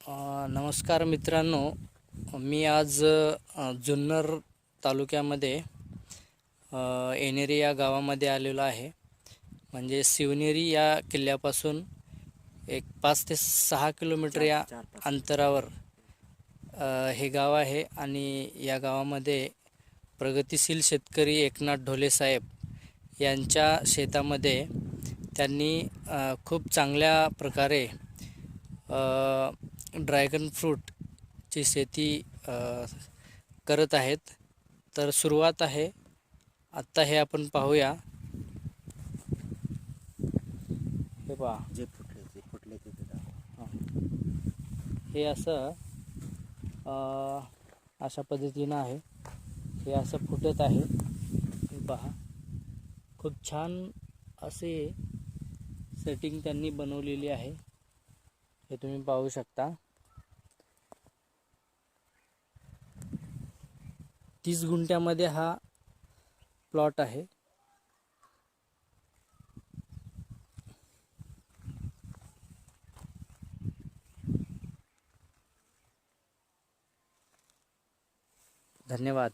नमस्कार मित्रांनो, मी आज जुन्नर तालुक्यामध्ये येणेरी या गावामध्ये आलेलो आहे. म्हणजे शिवनेरी या किल्ल्यापासून एक 5 ते 6 किलोमीटर या अंतरावर हे गाव आहे. आणि या गावामध्ये प्रगतिशील शेतकरी एकनाथ ढोले साहेब यांच्या शेतामध्ये त्यांनी खूप चांगल्या प्रकारे ड्रॅगन फ्रूटची शेती करत आहेत. तर सुरुवात आहे आत्ता, हे आपण पाहूया. हे पहा, जे फुटले ते हे असं अशा पद्धतीनं आहे. हे असं फुटत आहे. हे पहा, खूप छान असे सेटिंग त्यांनी बनवलेली आहे. हे तुम्ही पाहू शकता. 30 गुंठ्यामध्ये हा प्लॉट आहे. धन्यवाद.